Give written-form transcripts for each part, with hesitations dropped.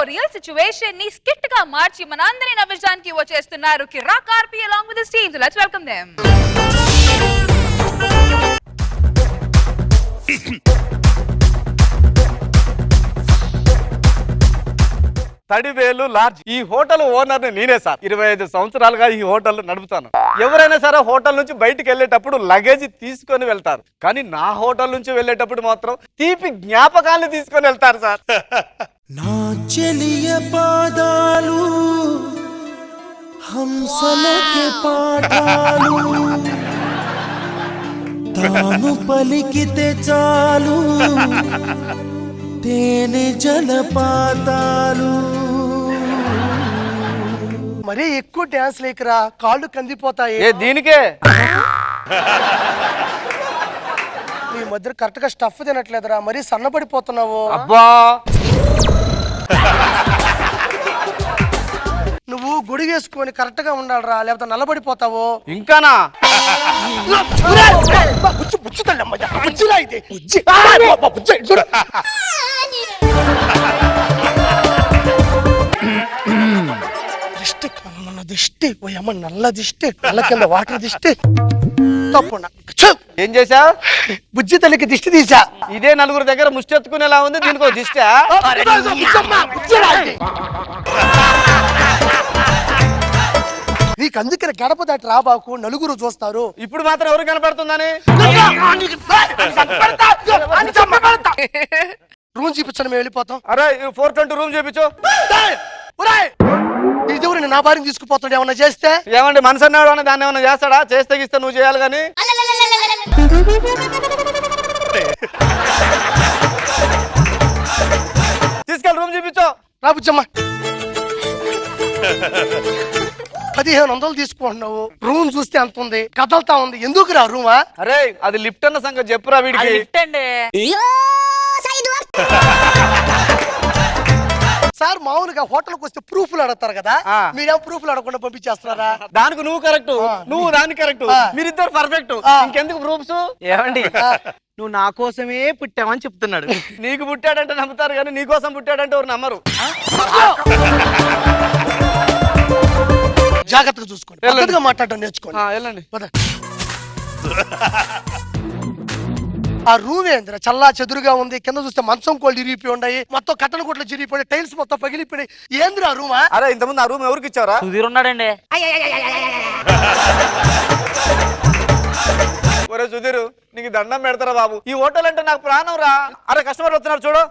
Real situation ని skit గా మార్చి మనందరిని నవ్వించడానికి వచ్చేస్తున్నారు Kiraak RP along with his team. So let's welcome them. Tadivelu lodge ఈ హోటల్ ఓనర్ నేనే సార్. 25 సంవత్సరాలుగా ఈ హోటల్ నడుపుతాను. ఎవరైనా సరే హోటల్ నుంచి బయటికి వెళ్ళేటప్పుడు లగేజ్ తీసుకొని వెళ్తారు, కానీ నా హోటల్ నుంచి వెళ్ళేటప్పుడు మాత్రం తీపి జ్ఞాపకాలను తీసుకొని వెళ్తారు సార్. నా చెలియ పాదాలు హంసలకి పాఠాలు తాను పలికితే చాలు తేనె జలపాతాలు. మరీ ఎక్కువ డ్యాన్స్ లేకరా, కాళ్ళు కందిపోతాయి. ఏ దీనికే ఈ మధ్య కరెక్ట్ గా స్టఫ్ తినట్లేదురా, మరీ సన్నపడిపోతున్నావు. అబ్బా నువ్వు గుడి వేసుకొని కరెక్ట్ గా ఉండాలరా, లేకపోతే నల్లబడిపోతావు. ఇంకానా? దిష్టి కమ్మన్న దిష్టి, పోయమ్మ నల్ల దిష్టి, నల్ల కింద వాటర్ దిష్టి. తప్పున్నా ఏం చేశావు? బుజ్జి తల్లికి దిష్టి తీసా. ఇదే నలుగురు దగ్గర ముష్టెత్తుకునేలా ఉంది, దీనికి ఒక దిష్ట. నీకు అందుకని గడప దాటి రాబాకు, నలుగురు చూస్తారు. ఇప్పుడు మాత్రం ఎవరు కనపడుతుందని రూమ్ చూపించండి, మేము వెళ్ళిపోతాం. అరే 420 రూమ్ చూపించు. నీ దేవుడు నా భార్యను తీసుకుపోతాడు, ఏమన్నా చేస్తే. ఏమండి మనసు అన్నాడు అని దాన్ని ఏమన్నా చేస్తాడా? చేస్తే గీస్తే నువ్వు చేయాలి కానీ. తీసుకెళ్ళి రూమ్ చూపించు. రా బుజ్జమ్మ. 1500 తీసుకుంటున్నావు, రూమ్ చూస్తే ఎంత ఉంది, కదలుతా ఉంది. ఎందుకు రా రూమా? అరే అది లిఫ్ట్ అన్న సంగతి చెప్పురా వీడికి. సార్ మామూలుగా హోటల్కి వస్తే ప్రూఫ్లు అడుగుతారు కదా, మీరేం ప్రూఫ్లు అడగకుండా పంపించేస్తున్నారా? దానికి నువ్వు కరెక్ట్, నువ్వు దానికి కరెక్ట్, మీరిద్దరు పర్ఫెక్ట్. ఇంకెందుకు ప్రూఫ్స్? ఏమండి నువ్వు నా కోసమే పుట్టావని చెప్తున్నాడు. నీకు పుట్టాడంటే నమ్ముతారు కానీ నీ కోసం పుట్టాడంటే ఎవరు నమ్మరు. జాగ్రత్తగా చూసుకోండి, పద్ధతిగా మాట్లాడటం నేర్చుకోండి. వెళ్ళండి. ఆ రూమ్ ఏందిరా చల్లా చెదురుగా ఉంది, కింద చూస్తే మంచం కోళ్ళు ఇరిగిపోయి ఉన్నాయి, మొత్తం కట్టన కొట్లు చిరిగిపోయి, టైల్స్ మొత్తం పగిలిపోయి. ఏందిరా రూమా? అరే ఇంతకుముందు ఆ రూమ్ ఎవరికి ఇచ్చారా? సుధీర్ ఉన్నాడండి. ఒరే సుధీర్, నీకు దండం పెడతారా బాబు, ఈ హోటల్ అంటే నాకు ప్రాణం రా. అరే కస్టమర్లు వస్తున్నారు చూడు.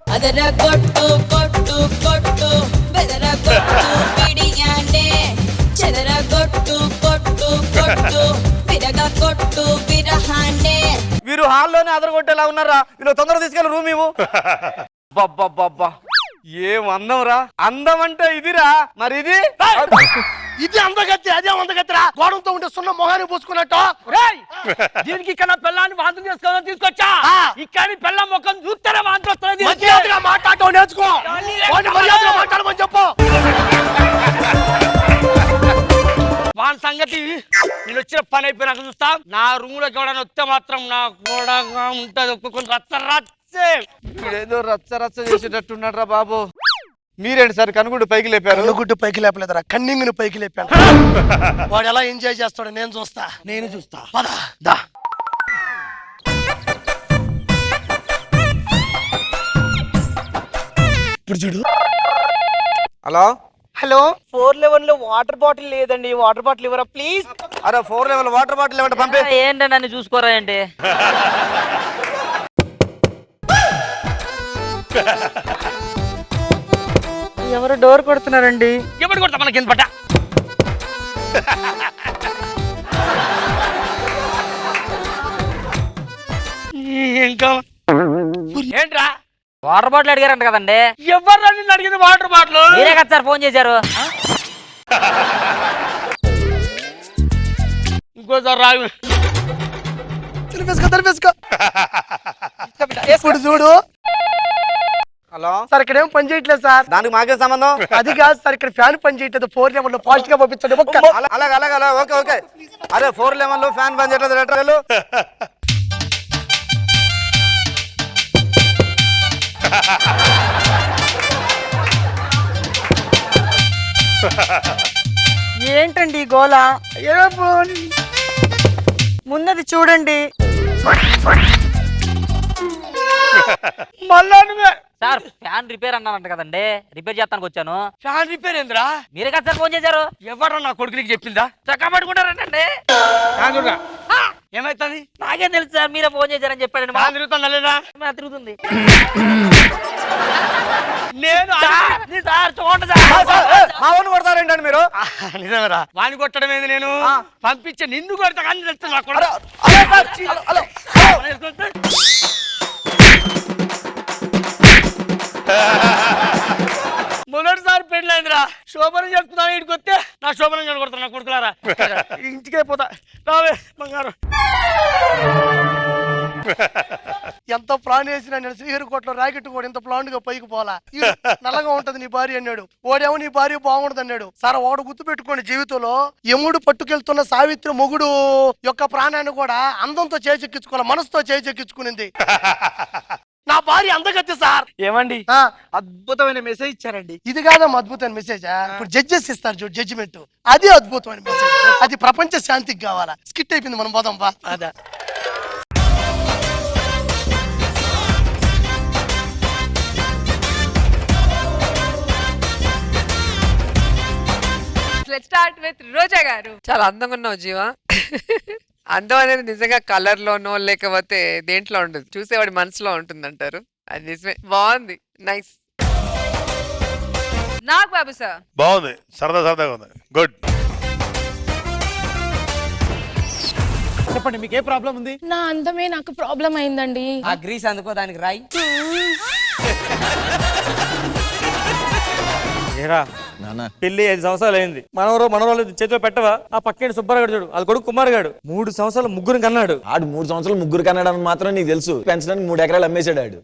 వీరు హాల్లోనే అదరగొట్టేలా ఉన్నారా? వీళ్ళు తొందరగా తీసుకెళ్ళి రూమ్ ఇవ్వు. బాబ్బా ఏం అందం రా. అందం అంటే ఇదిరా. మరి ఇది ఇది అందగత్తి, అదే అందగత్తిరా. గోడంతో ఉంటే సున్న మొహాన్ని పూసుకున్నట్టు. దీనికి ఇక్కడ పిల్లాన్ని వాంతం చేసుకోవాలని తీసుకొచ్చా. ఇక్కడ పిల్ల ముఖం చూస్తారా వాంతి వస్తుంది. మాట్లాడటం నేర్చుకో, మాట్లాడమని చెప్పు. వాని సంగతి నేను వచ్చిన పని అయిపోయినాక చూస్తా. నా రూమ్ లోకి ఎవడైనా వస్తే మాత్రం నాకు కూడా ఉంటది. ఒక్కొక్క రచ్చ రచ్చే. ఏదో రచ్చ రచ్చ చేసేటట్టున్నాడు రా బాబు. మీరేంటి సార్ కనుగుడ్డు పైకి లేపారు? కనుగుడ్డు పైకి లేపలేదురా, కన్నింగ్ పైకి లేపాను. వాడు ఎలా ఎంజాయ్ చేస్తాడో నేను చూస్తా. పద. దా. ఇప్పుడు చూడు. హలో హలో 411 లో వాటర్ బాటిల్ లేదండి, వాటర్ బాటిల్ ఇవ్వరా ప్లీజ్. అరే 4 లెవెల్ వాటర్ బాటిల్ ఇవ్వండి, పంపే. ఏంటంటే నన్ను చూసుకోరా ఏంటి? ఎవరు డోర్ కొడుతున్నారండి? ఎవరు కొడతా మనకి పట్ట? ఇంకా ఏంట్రా? వాటర్ బాటిల్ అడిగారంట కదండి. ఎవరు నిన్ను అడిగింది వాటర్ బాటిల్? మీరే కదా సార్ ఫోన్ చేశారు. ఇంకోసారి రాగు. ఇప్పుడు చూడు. హలో సార్ ఇక్కడ ఏం పని చేయట్లేదు సార్. దానికి మాకే సంబంధం? అది కాదు సార్, ఇక్కడ ఫ్యాన్ పని చేయట్లేదు. 4 లెవెల్ లో ఫాస్ట్ గా పంపించండి. అలాగే అలాగే అలాగే ఓకే ఓకే. అరే 4 లెవెల్ లో ఫ్యాన్ పని చేయట్లేదు, లెటర్. ఏంటండి ఈ గోల? ముందది చూడండి. మళ్ళా నువ్వే సార్ ఫ్యాన్ రిపేర్ అన్నారంట కదండి, రిపేర్ చేస్తానికి వచ్చాను. ఫ్యాన్ రిపేర్ ఏందిరా? మీరే కదా సార్ ఫోన్ చేశారు. ఎవరా నా కొడుకునికి చెప్పిందా? చక్కా పట్టుకుంటారంటండి. ఏమైతుంది? నాకేం తెలుసు సార్, మీరే ఫోన్ చేశారని చెప్పాడండి. ఫ్యాన్ తిరుగుతుందా లేదా? తిరుగుతుంది. నేను సార్ చూడండి సార్. మా ఊరిని కొడతారేంటండి మీరు? నిజమేరా, వాణి కొట్టడం ఏంది? నేను పంపించే నిన్ను కొడతా కానీ తెలుస్తుంది నాకు. మొదటిసారి పెళ్ళైందిరా, శోభనం చేసుకున్నా ఇంటికి వస్తే నా శోభనం కనకొడతాను. నా కొడుకులారా ఇంటికే పోతా. రావే బంగారు. ఎంతో ప్లాన్ వేసిన నేను శ్రీహరికోటలో రాకెట్ కూడా ఇంత ప్లాన్ గా పైకి పోలా. ఈడు నల్లగా ఉంటది నీ భార్య అన్నాడు, ఓడేమో నీ భార్య బాగుండదు అన్నాడు. సార్ ఓడు గుర్తు పెట్టుకోండి, జీవితంలో యముడు పట్టుకెళ్తున్న సావిత్రి మొగుడు యొక్క ప్రాణాన్ని కూడా అందంతో చేజెక్కించుకోవాలి, మనసుతో చేజెక్కించుకునింది. నా భార్య అందగత్తి సార్. ఏమండి, ఆ, అద్భుతమైన మెసేజ్ ఇచ్చారండి. ఇది కాదమ్మా అద్భుతమైన మెసేజ్. ఇప్పుడు జడ్జెస్ ఇస్తారు చూడు జడ్జిమెంట్, అది అద్భుతమైన మెసేజ్. అది ప్రపంచ శాంతికి కావాలా. స్కిట్ అయిపోయింది, మనం పోదాం బా. అదా లెట్స్ స్టార్ట్ విత్ రోజా గారు. చాలా అందంగా ఉన్నావు జీవా. అందం అనేది నిజంగా కలర్ లోనో లేకపోతే దేంట్లో ఉండదు, చూసేవాడి మనసులో ఉంటుంది అంటారు. అది నిజమే, బాగుంది, నైస్. నాగ్ బాబు సార్. బాగుంది, సరదాగా ఉంది, గుడ్. చెప్పండి, మీకు ఏ ప్రాబ్లం ఉంది? నా అందమే నాకు ప్రాబ్లం అయిందండి. ఆ గ్రీస్ అందుకో, దానికి రాయి. పెళ్లి 5 సంవత్సరాలు అయింది. మనవరాలు చేతిలో పెట్టవా? ఆ పక్కేడు సుబ్బారావు చూడు, అది కొడుకు కుమార్ గాడు 3 సంవత్సరాలు ముగ్గురు కన్నాడు. ఆడు 3 సంవత్సరాలు ముగ్గురు కన్నాడని మాత్రం నీకు తెలుసు. పెంచడానికి 3 ఎకరాలు అమ్మేశాడు ఆడు.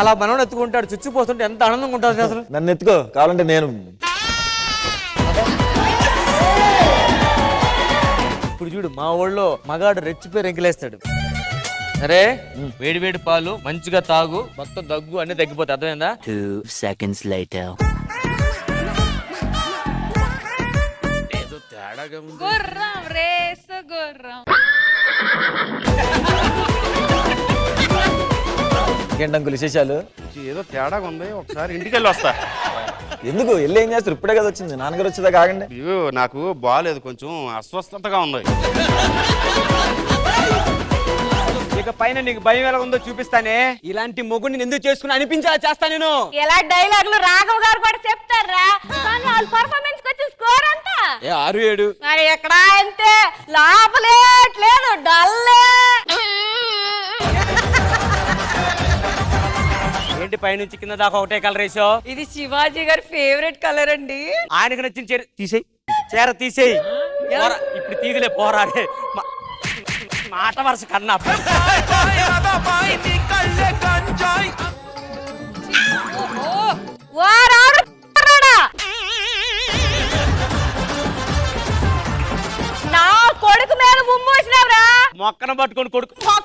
అలా మనవడు ఎత్తుకుంటాడు, చుచ్చిపోతుంటే ఎంత ఆనందంగా ఉంటుంది అసలు. నన్ను ఎత్తుకో కావాలంటే నేను. ఇప్పుడు చూడు, మా ఊళ్ళో మగాడు రెచ్చిపోయి రెంకిలేస్తాడు. సరే, వేడి వేడి పాలు మంచిగా తాగు, మొత్తం దగ్గు అన్ని తగ్గిపోతాయి. అర్థమైందా? 2 seconds later. గుర్రం రేసు గుర్రం. ఇంకేంటంకులు విశేషాలు? ఏదో తేడాగా ఉంది, ఒకసారి ఇంటికి వెళ్ళి వస్తా. ఎందుకు వెళ్ళి ఏం చేస్తారు? ఇప్పుడే కదా వచ్చింది, నాన్నగారు వచ్చేదా? కాగండి. అయ్యో, నాకు బాగాలేదు, కొంచెం అస్వస్థతగా ఉంది. ఇక పైన నీకు భయం ఎలా ఉందో చూపిస్తానే. ఇలాంటి మొగుడిని ఎందుకు చేసుకుని అనిపించేలా చేస్తా నేను. ఎలా డైలాగులు రాఘవ్ గారు కూడా చెప్తారా, కానీ వాళ్ళ పర్ఫార్మెన్స్ వచ్చి స్కోర్ అంతా 6-7. మరి ఎక్కడ అంతే, లోపలే లేదు డల్లే. ఏంటి పైనుంచి కింద దాకా ఒకటే కలర్ వేసావు? ఇది శివాజీ గారి ఫేవరెట్ కలర్ అండి. ఆయనకు నచ్చిన చీర తీసేయి, చీర తీసేయి. ఇప్పుడు తీదిలే, పోరాడే మాట వరుస కన్నా. నా కొడుకు మీద ఉమ్మోసినవరా? మొక్కన పట్టుకొని కొడుకు. మొక్కన